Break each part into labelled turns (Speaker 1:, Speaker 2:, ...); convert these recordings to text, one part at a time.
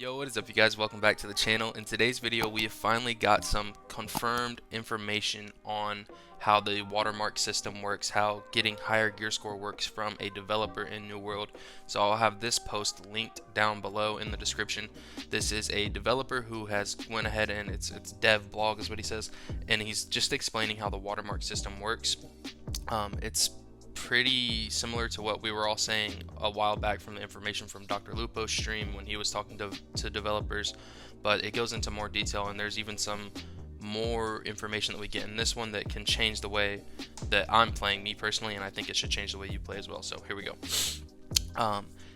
Speaker 1: Yo, what is up you guys? Welcome back to the channel. In today's video we have finally got some confirmed information on how the watermark system works, how getting higher gear score works from a developer in New World. So I'll have this post linked down below in the description. This is a developer who has went ahead and it's dev blog is what he says, and he's just explaining how the watermark system works. It's pretty similar to what we were all saying a while back from the information from Dr. Lupo's stream when he was talking to developers, but it goes into more detail, and there's even some more information that we get in this one that can change the way that I'm playing, me personally, and I think it should change the way you play as well. So here we go.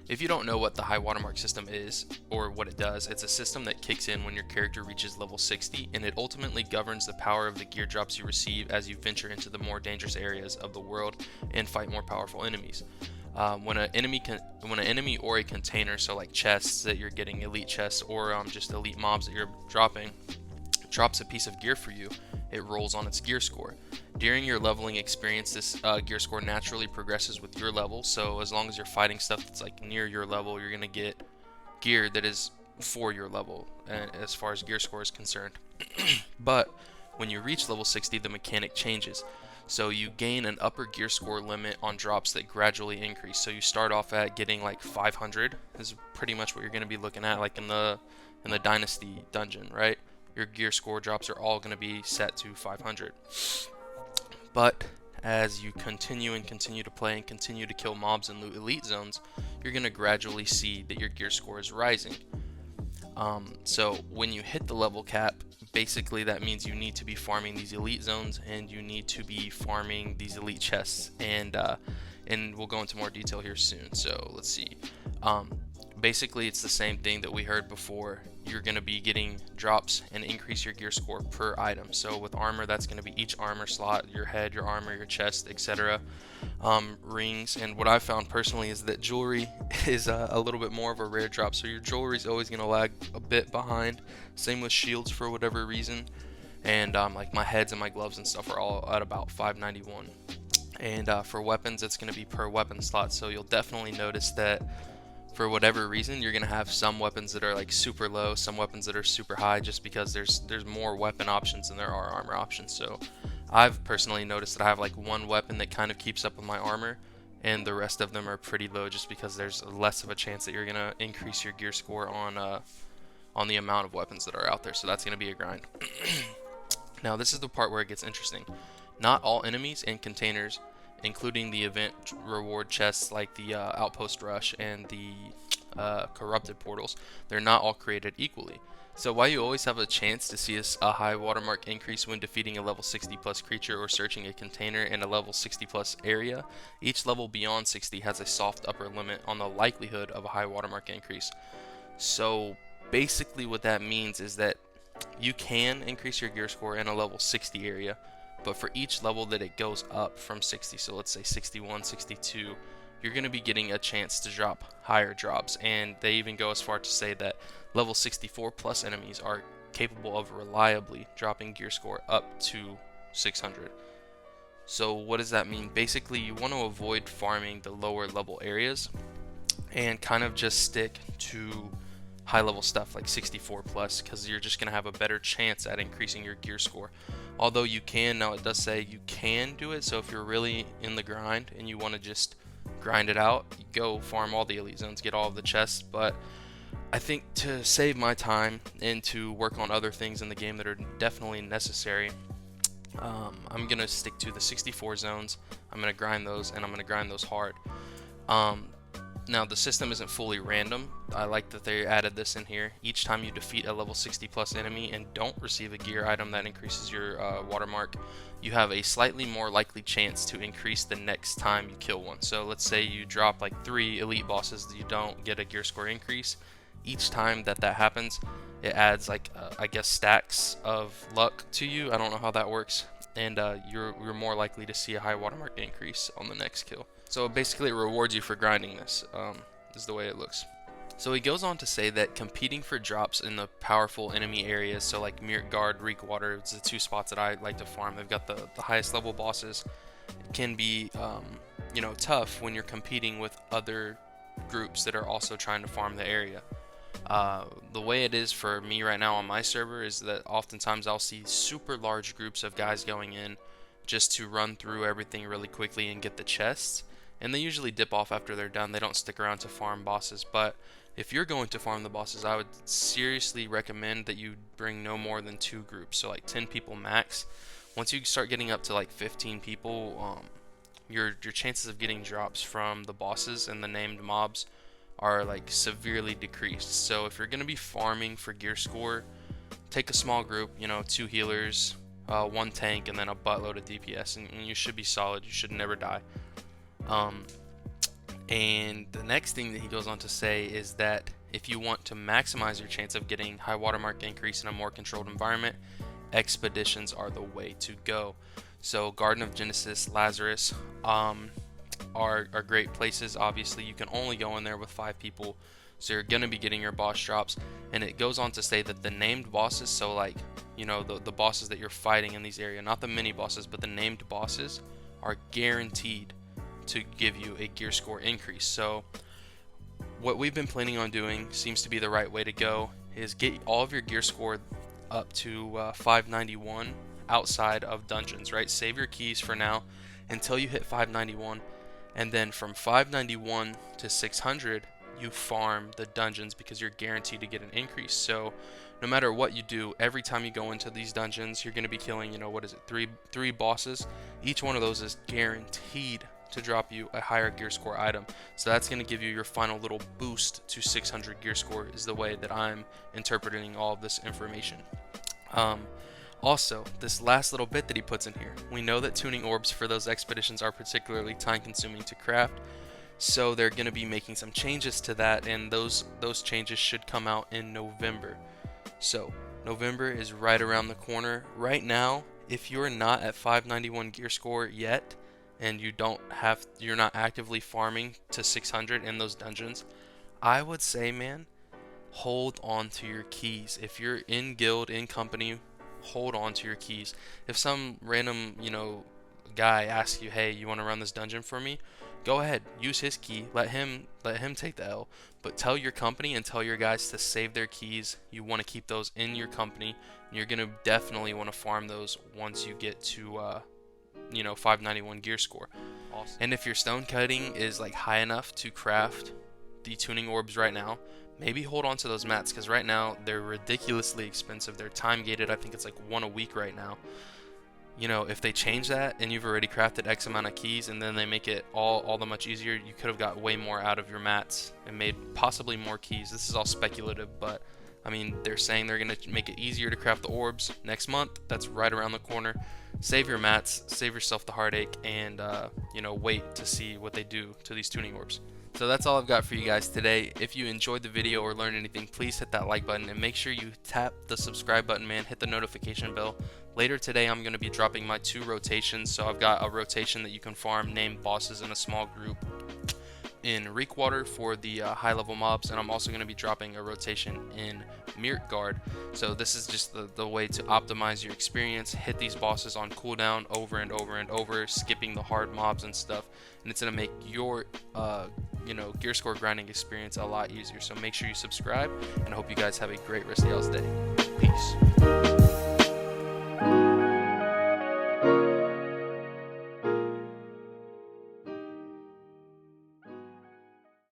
Speaker 1: If you don't know what the high watermark system is or what it does, it's a system that kicks in when your character reaches level 60, and it ultimately governs the power of the gear drops you receive as you venture into the more dangerous areas of the world and fight more powerful enemies. When an enemy or a container, so like chests that you're getting, elite chests, or just elite mobs that you're dropping, drops a piece of gear for you, it rolls on its gear score. During your leveling experience, this gear score naturally progresses with your level, so as long as you're fighting stuff that's like near your level, you're going to get gear that is for your level as far as gear score is concerned. But when you reach level 60, the mechanic changes. So you gain an upper gear score limit on drops that gradually increase. So you start off at getting like 500 is pretty much what you're going to be looking at, like in the Dynasty dungeon, right? Your gear score drops are all going to be set to 500. But as you continue to play and continue to kill mobs and loot elite zones, you're going to gradually see that your gear score is rising. So when you hit the level cap, basically that means you need to be farming these elite zones and you need to be farming these elite chests, and we'll go into more detail here soon. So let's see. Basically it's the same thing that we heard before. You're going to be getting drops and increase your gear score per item. So with armor, that's going to be each armor slot, your head, your armor, your chest, etc. Rings, and what I've found personally is that jewelry is a little bit more of a rare drop, so your jewelry is always going to lag a bit behind. Same with shields for whatever reason, and like my heads and my gloves and stuff are all at about 591. And for weapons, it's going to be per weapon slot, so you'll definitely notice that for whatever reason you're going to have some weapons that are like super low, some weapons that are super high, just because there's more weapon options than there are armor options. So I've personally noticed that I have like one weapon that kind of keeps up with my armor, and the rest of them are pretty low just because there's less of a chance that you're going to increase your gear score on the amount of weapons that are out there. So that's going to be a grind. Now this is the part where it gets interesting. Not all enemies and containers, including the event reward chests like the Outpost Rush and the Corrupted Portals, they're not all created equally. So while you always have a chance to see a high watermark increase when defeating a level 60 plus creature or searching a container in a level 60 plus area, each level beyond 60 has a soft upper limit on the likelihood of a high watermark increase. So basically what that means is that you can increase your gear score in a level 60 area, but for each level that it goes up from 60, so let's say 61, 62, you're going to be getting a chance to drop higher drops. And they even go as far to say that level 64 plus enemies are capable of reliably dropping gear score up to 600. So what does that mean? Basically you want to avoid farming the lower level areas and kind of just stick to high level stuff like 64 plus, because you're just going to have a better chance at increasing your gear score. Although you can, now it does say you can do it, so if you're really in the grind and you want to just grind it out, you go farm all the elite zones, get all of the chests. But I think to save my time and to work on other things in the game that are definitely necessary, I'm going to stick to the 64 zones. I'm going to grind those, and I'm going to grind those hard. Now the system isn't fully random. I like that they added this in here. Each time you defeat a level 60 plus enemy and don't receive a gear item that increases your watermark, you have a slightly more likely chance to increase the next time you kill one. So let's say you drop like 3 elite bosses that you don't get a gear score increase. Each time that happens, it adds like I guess stacks of luck to you. I don't know how that works, and you're more likely to see a high watermark increase on the next kill. So basically it rewards you for grinding this, is the way it looks. So he goes on to say that competing for drops in the powerful enemy areas, so like Mirtgard, Reekwater, it's the 2 spots that I like to farm. They've got the highest level bosses. It can be tough when you're competing with other groups that are also trying to farm the area. The way it is for me right now on my server is that oftentimes I'll see super large groups of guys going in just to run through everything really quickly and get the chests, and they usually dip off after they're done. They don't stick around to farm bosses. But if you're going to farm the bosses, I would seriously recommend that you bring no more than 2 groups, so like 10 people max. Once you start getting up to like 15 people, your chances of getting drops from the bosses and the named mobs are like severely decreased. So if you're gonna be farming for gear score, take a small group, 2 healers, 1 tank, and then a buttload of DPS, and you should be solid. You should never die. And the next thing that he goes on to say is that if you want to maximize your chance of getting high watermark increase in a more controlled environment, expeditions are the way to go. So Garden of Genesis, Lazarus are great places. Obviously, you can only go in there with 5 people, so you're gonna be getting your boss drops. And it goes on to say that the named bosses, so like the bosses that you're fighting in these areas, not the mini bosses, but the named bosses, are guaranteed to give you a gear score increase. So what we've been planning on doing seems to be the right way to go, is get all of your gear score up to 591 outside of dungeons, right? Save your keys for now until you hit 591, and then from 591 to 600 you farm the dungeons, because you're guaranteed to get an increase. So no matter what you do, every time you go into these dungeons, you're going to be killing, three bosses. Each one of those is guaranteed to drop you a higher gear score item. So that's going to give you your final little boost to 600 gear score, is the way that I'm interpreting all of this information. Also, this last little bit that he puts in here, we know that tuning orbs for those expeditions are particularly time consuming to craft, so they're going to be making some changes to that, and those changes should come out in November. So November is right around the corner. Right now, if you're not at 591 gear score yet, and you're not actively farming to 600 in those dungeons, I would say, man, hold on to your keys. If you're in guild, in company, hold on to your keys. If some random guy asks you, hey, you want to run this dungeon for me, go ahead, use his key, let him take the L. But tell your company and tell your guys to save their keys. You want to keep those in your company, and you're gonna definitely want to farm those once you get to 591 gear score. Awesome. And if your stone cutting is like high enough to craft the tuning orbs right now, maybe hold on to those mats, because right now they're ridiculously expensive. They're time gated. I think it's like 1 a week right now. If they change that and you've already crafted X amount of keys, and then they make it all the much easier, you could have got way more out of your mats and made possibly more keys. This is all speculative, but I mean, they're saying they're going to make it easier to craft the orbs next month. That's right around the corner. Save your mats, save yourself the heartache, and wait to see what they do to these tuning orbs. So that's all I've got for you guys today. If you enjoyed the video or learned anything, please hit that like button, and make sure you tap the subscribe button, man. Hit the notification bell. Later today, I'm going to be dropping my 2 rotations. So I've got a rotation that you can farm named bosses in a small group in Reekwater for the high level mobs, and I'm also going to be dropping a rotation in Mirkgard. So this is just the way to optimize your experience. Hit these bosses on cooldown over and over and over, skipping the hard mobs and stuff, and it's going to make your gear score grinding experience a lot easier. So make sure you subscribe, and I hope you guys have a great rest of y'all's day. Peace.